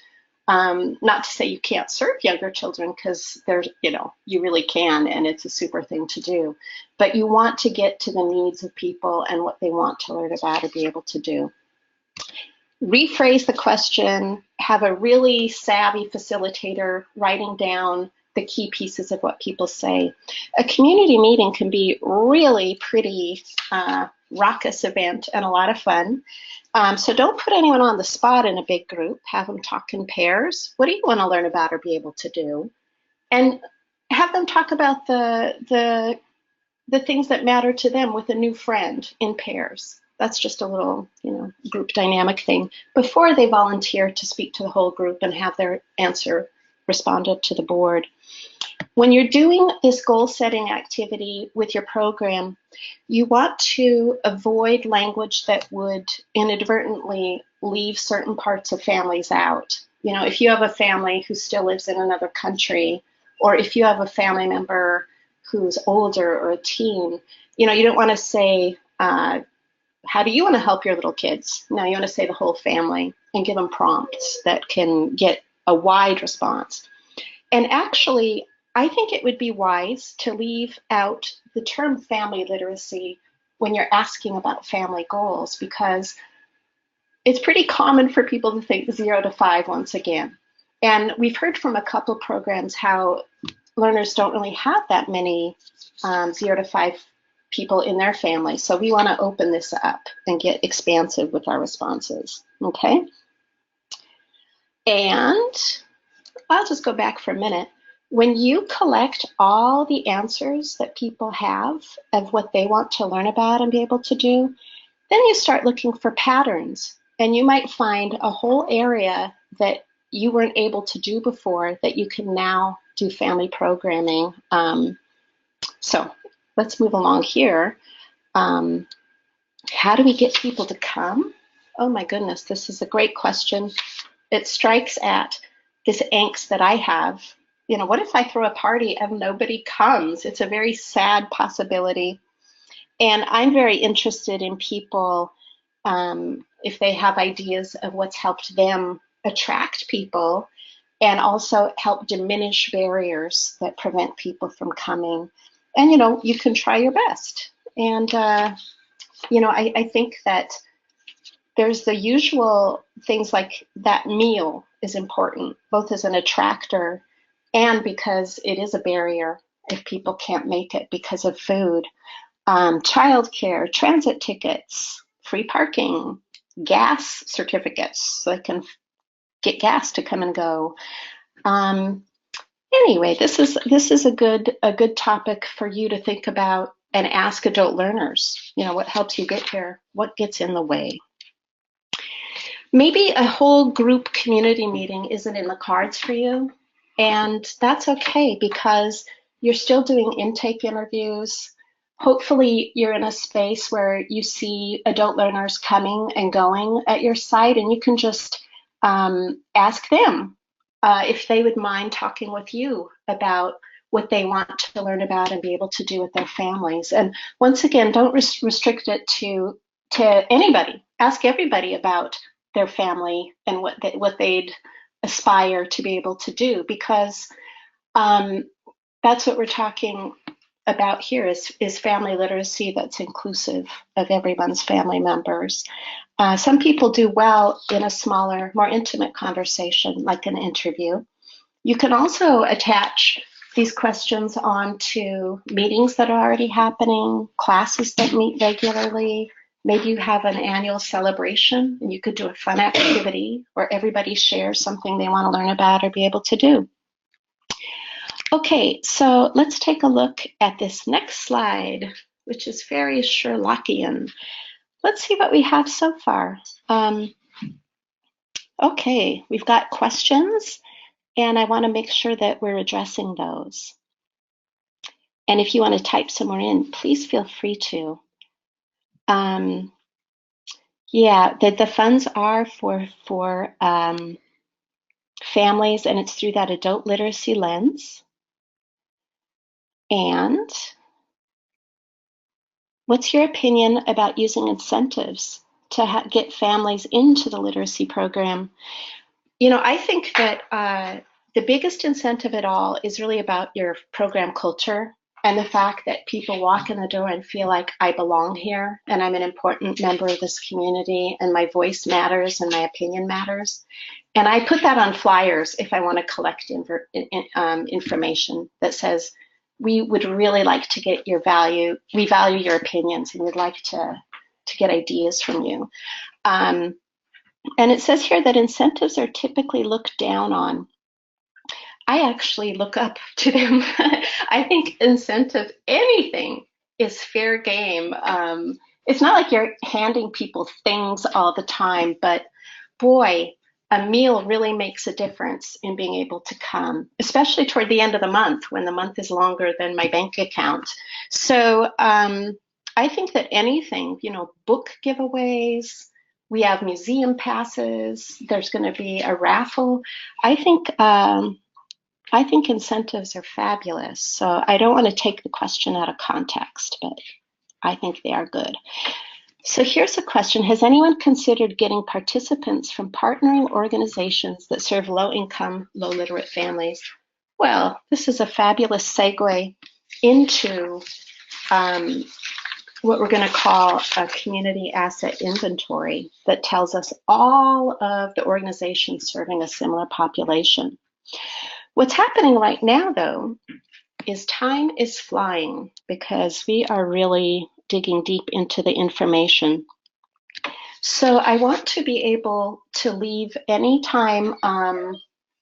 Speaker 3: Not to say you can't serve younger children, because there's, you really can, and it's a super thing to do. But you want to get to the needs of people and what they want to learn about or be able to do. Rephrase the question, have a really savvy facilitator writing down the key pieces of what people say. A community meeting can be really pretty raucous event and a lot of fun. So don't put anyone on the spot in a big group. Have them talk in pairs. What do you want to learn about or be able to do? And have them talk about the things that matter to them with a new friend in pairs. That's just a little, group dynamic thing before they volunteer to speak to the whole group and have their answer responded to the board. When you're doing this goal setting activity with your program, you want to avoid language that would inadvertently leave certain parts of families out. If you have a family who still lives in another country, or if you have a family member who's older or a teen, you don't want to say, how do you want to help your little kids? No, you want to say the whole family and give them prompts that can get a wide response. And actually, I think it would be wise to leave out the term family literacy when you're asking about family goals, because it's pretty common for people to think 0 to 5 once again. And we've heard from a couple programs how learners don't really have that many 0 to 5 people in their family. So we want to open this up and get expansive with our responses, okay? And I'll just go back for a minute. When you collect all the answers that people have of what they want to learn about and be able to do, then you start looking for patterns. And you might find a whole area that you weren't able to do before that you can now do family programming. So let's move along here. How do we get people to come? Oh my goodness, this is a great question. It strikes at this angst that I have. What if I throw a party and nobody comes? It's a very sad possibility. And I'm very interested in people, if they have ideas of what's helped them attract people and also help diminish barriers that prevent people from coming. And, you know, you can try your best. And, you know, I think that there's the usual things like that meal is important, both as an attractor and because it is a barrier if people can't make it because of food. Childcare, transit tickets, free parking, gas certificates so they can get gas to come and go. Anyway, this is a good topic for you to think about and ask adult learners. You know, what helps you get here? What gets in the way? Maybe a whole group community meeting isn't in the cards for you, and that's okay because you're still doing intake interviews. Hopefully you're in a space where you see adult learners coming and going at your site, and you can just ask them if they would mind talking with you about what they want to learn about and be able to do with their families. And once again, don't restrict it to anybody. Ask everybody about their family and what they'd aspire to be able to do, because that's what we're talking about here is family literacy that's inclusive of everyone's family members. Some people do well in a smaller, more intimate conversation, like an interview. You can also attach these questions onto meetings that are already happening, classes that meet regularly. Maybe you have an annual celebration and you could do a fun activity where everybody shares something they want to learn about or be able to do. Okay, so let's take a look at this next slide, which is very Sherlockian. Let's see what we have so far. Okay, we've got questions, and I want to make sure that we're addressing those. And if you want to type somewhere in, please feel free to. Yeah, the funds are for families, and it's through that adult literacy lens. And what's your opinion about using incentives to get families into the literacy program? You know, I think that the biggest incentive at all is really about your program culture and the fact that people walk in the door and feel like I belong here and I'm an important member of this community and my voice matters and my opinion matters. And I put that on flyers if I want to collect information that says, we would really like to get your value. We value your opinions and we'd like to get ideas from you. And it says here that incentives are typically looked down on. I actually look up to them. I think anything is fair game. It's not like you're handing people things all the time, but boy, a meal really makes a difference in being able to come, especially toward the end of the month when the month is longer than my bank account. So I think that anything, you know, book giveaways, we have museum passes, there's going to be a raffle. I think incentives are fabulous. So I don't want to take the question out of context, but I think they are good. So here's a question. Has anyone considered getting participants from partnering organizations that serve low-income, low-literate families? Well, this is a fabulous segue into what we're going to call a community asset inventory that tells us all of the organizations serving a similar population. What's happening right now, though, is time is flying because we are really digging deep into the information. So I want to be able to leave any time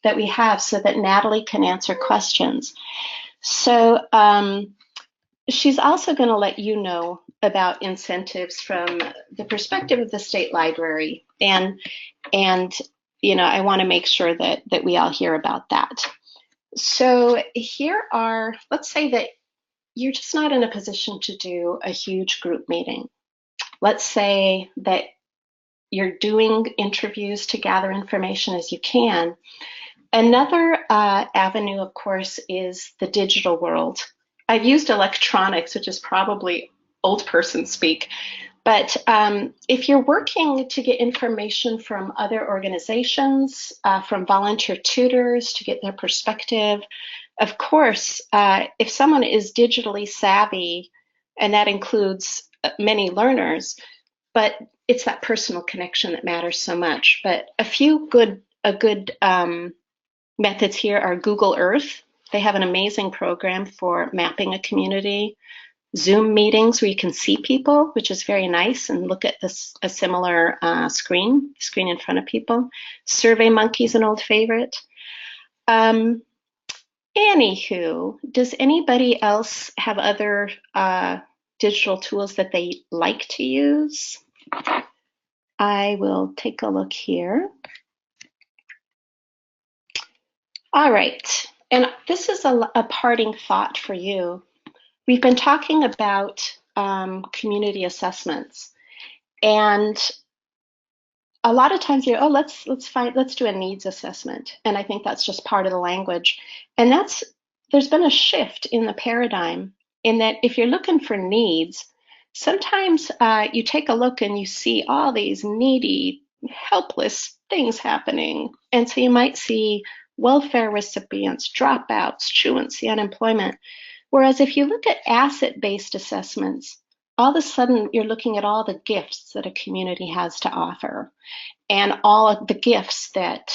Speaker 3: that we have so that Natalie can answer questions. So she's also going to let you know about incentives from the perspective of the state library. And you know, I want to make sure that we all hear about that. So here are, let's say that you're just not in a position to do a huge group meeting. Let's say that you're doing interviews to gather information as you can. Another avenue, of course, is the digital world. I've used electronics, which is probably old person speak, But if you're working to get information from other organizations, from volunteer tutors to get their perspective, of course, if someone is digitally savvy, and that includes many learners, but it's that personal connection that matters so much. But a good methods here are Google Earth. They have an amazing program for mapping a community. Zoom meetings where you can see people, which is very nice, and look at a similar screen in front of people. SurveyMonkey is an old favorite. Anywho, does anybody else have other digital tools that they like to use? I will take a look here. All right, and this is a parting thought for you. We've been talking about community assessments, and a lot of times you're, oh, let's do a needs assessment, and I think that's just part of the language. And there's been a shift in the paradigm in that if you're looking for needs, sometimes you take a look and you see all these needy, helpless things happening, and so you might see welfare recipients, dropouts, truancy, unemployment. Whereas if you look at asset-based assessments, all of a sudden you're looking at all the gifts that a community has to offer and all of the gifts that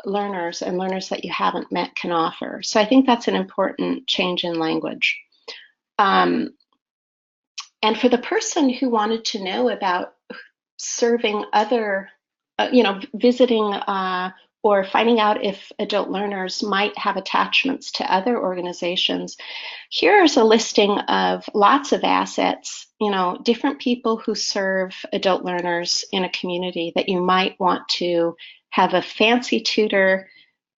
Speaker 3: learners that you haven't met can offer. So I think that's an important change in language. And for the person who wanted to know about serving other, visiting or finding out if adult learners might have attachments to other organizations, here's a listing of lots of assets, different people who serve adult learners in a community that you might want to have a fancy tutor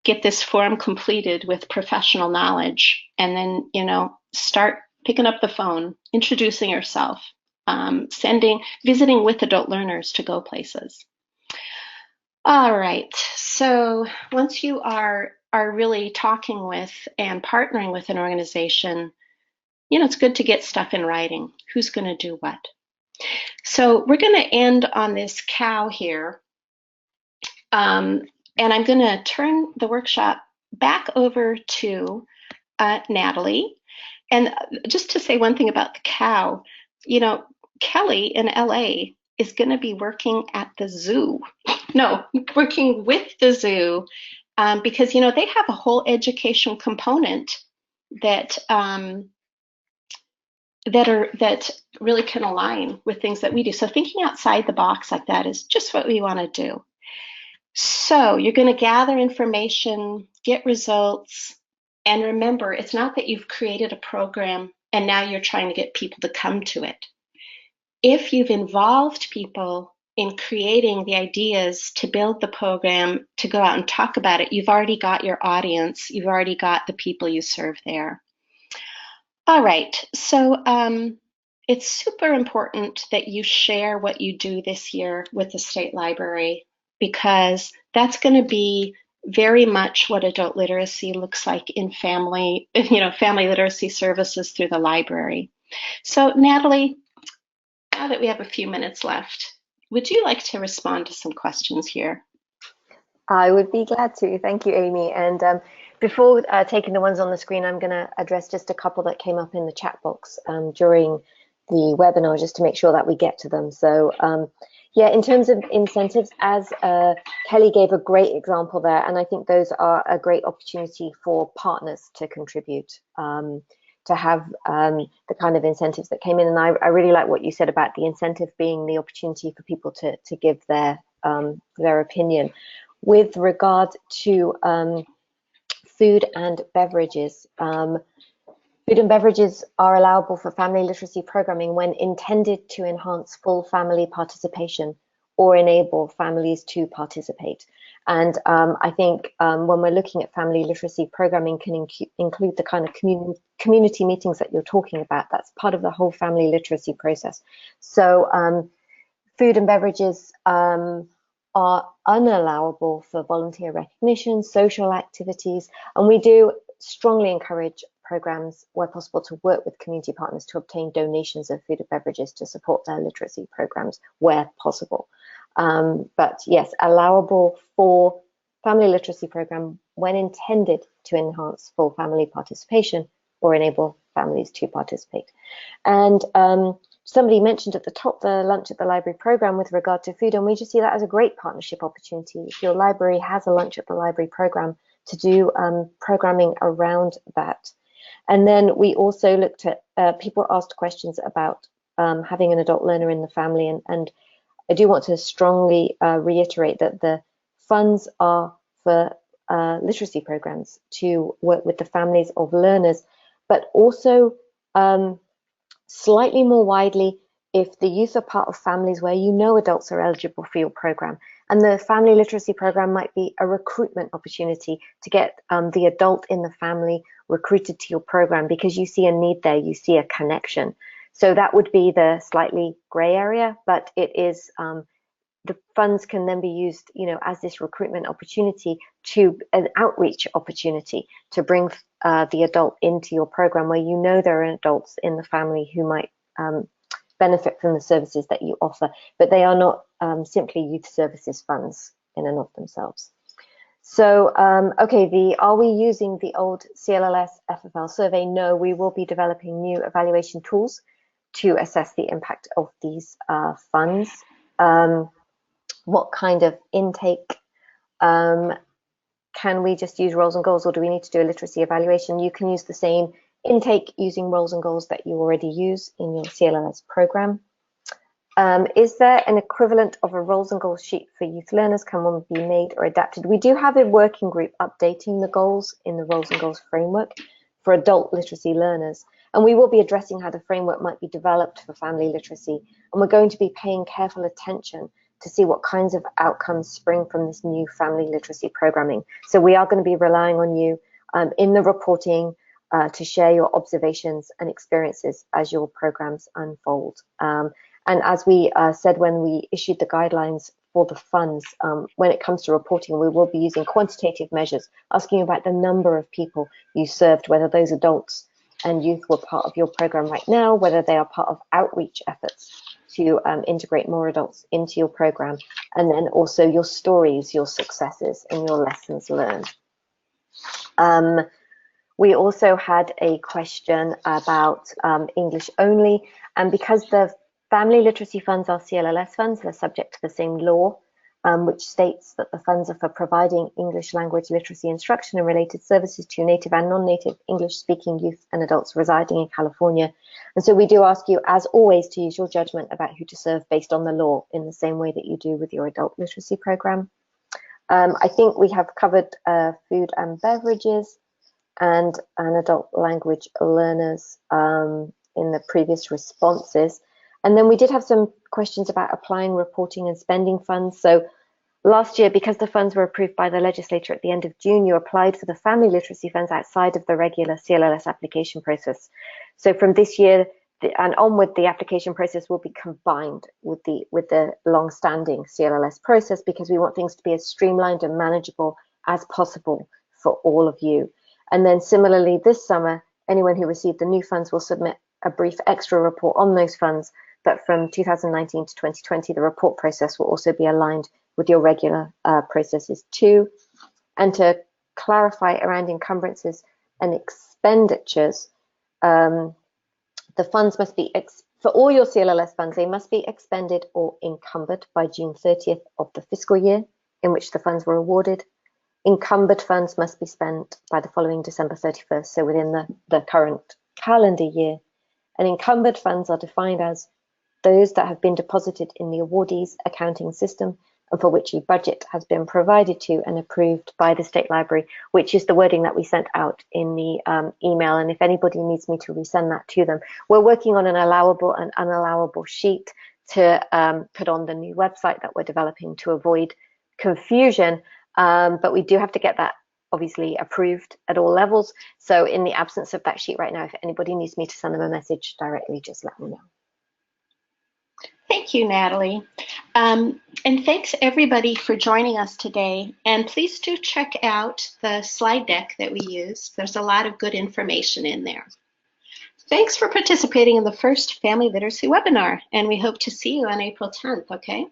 Speaker 3: get this form completed with professional knowledge, and then, start picking up the phone, introducing yourself, visiting with adult learners to go places. All right, so once you are really talking with and partnering with an organization, it's good to get stuff in writing. Who's going to do what? So we're going to end on this cow here, and I'm going to turn the workshop back over to Natalie. And just to say one thing about the cow, Kelly in LA is going to be working at the zoo. No, working with the zoo, because they have a whole education component that that really can align with things that we do. So thinking outside the box like that is just what we want to do. So you're going to gather information, get results, and remember, it's not that you've created a program and now you're trying to get people to come to it. If you've involved people in creating the ideas to build the program, to go out and talk about it, you've already got your audience, you've already got the people you serve there. All right, so it's super important that you share what you do this year with the State Library, because that's going to be very much what adult literacy looks like in family literacy services through the library. So Natalie, now that we have a few minutes left, would you like to respond to some questions here?
Speaker 2: I would be glad to. Thank you, Amy. And before taking the ones on the screen, I'm going to address just a couple that came up in the chat box during the webinar, just to make sure that we get to them. So yeah, in terms of incentives, as Kelly gave a great example there, and I think those are a great opportunity for partners to contribute, to have the kind of incentives that came in. And I really like what you said about the incentive being the opportunity for people to give their opinion. With regard to food and beverages, food and beverages are allowable for family literacy programming when intended to enhance full family participation or enable families to participate. And I think when we're looking at family literacy programming can include the kind of community meetings that you're talking about. That's part of the whole family literacy process. So food and beverages are unallowable for volunteer recognition, social activities, and we do strongly encourage programs where possible to work with community partners to obtain donations of food and beverages to support their literacy programs where possible. But yes, allowable for family literacy program when intended to enhance full family participation or enable families to participate. And somebody mentioned at the top the Lunch at the Library program with regard to food, and we just see that as a great partnership opportunity. If your library has a Lunch at the Library program, to do programming around that. And then we also looked at, people asked questions about having an adult learner in the family, and I do want to strongly reiterate that the funds are for literacy programs to work with the families of learners, but also slightly more widely if the youth are part of families where you know adults are eligible for your program. And the family literacy program might be a recruitment opportunity to get the adult in the family recruited to your program because you see a need there, you see a connection. So that would be the slightly gray area, but it is the funds can then be used, as this recruitment opportunity to an outreach opportunity to bring the adult into your program where you know there are adults in the family who might benefit from the services that you offer, but they are not simply youth services funds in and of themselves. So, okay, are we using the old CLLS FFL survey? No, we will be developing new evaluation tools to assess the impact of these funds. What kind of intake? Can we just use roles and goals, or do we need to do a literacy evaluation? You can use the same intake using roles and goals that you already use in your CLLS program. Is there an equivalent of a roles and goals sheet for youth learners? Can one be made or adapted? We do have a working group updating the goals in the roles and goals framework for adult literacy learners. And we will be addressing how the framework might be developed for family literacy. And we're going to be paying careful attention to see what kinds of outcomes spring from this new family literacy programming. So we are going to be relying on you in the reporting to share your observations and experiences as your programs unfold. And as we said when we issued the guidelines for the funds, when it comes to reporting, we will be using quantitative measures, asking about the number of people you served, whether those adults and youth were part of your program right now, whether they are part of outreach efforts to integrate more adults into your program, and then also your stories, your successes, and your lessons learned. We also had a question about English only, and because the family literacy funds are CLLS funds, they're subject to the same law, which states that the funds are for providing English language literacy instruction and related services to native and non-native English-speaking youth and adults residing in California. And so we do ask you, as always, to use your judgment about who to serve based on the law in the same way that you do with your adult literacy program. I think we have covered food and beverages and adult language learners in the previous responses. And then we did have some questions about applying, reporting and spending funds. So last year, because the funds were approved by the legislature at the end of June, you applied for the family literacy funds outside of the regular CLLS application process. So from this year and onward, the application process will be combined with the long-standing CLLS process because we want things to be as streamlined and manageable as possible for all of you. And then similarly, this summer, anyone who received the new funds will submit a brief extra report on those funds. But from 2019 to 2020, the report process will also be aligned with your regular processes too. And to clarify around encumbrances and expenditures, the funds must be, for all your CLLS funds, they must be expended or encumbered by June 30th of the fiscal year in which the funds were awarded. Encumbered funds must be spent by the following December 31st, so within the current calendar year. And encumbered funds are defined as those that have been deposited in the awardee's accounting system and for which a budget has been provided to and approved by the State Library, which is the wording that we sent out in the email. And if anybody needs me to resend that to them, we're working on an allowable and unallowable sheet to put on the new website that we're developing to avoid confusion. But we do have to get that obviously approved at all levels. So in the absence of that sheet right now, if anybody needs me to send them a message directly, just let me know.
Speaker 3: Thank you, Natalie. And thanks everybody for joining us today. And please do check out the slide deck that we used. There's a lot of good information in there. Thanks for participating in the first Family Literacy webinar, and we hope to see you on April 10th, okay?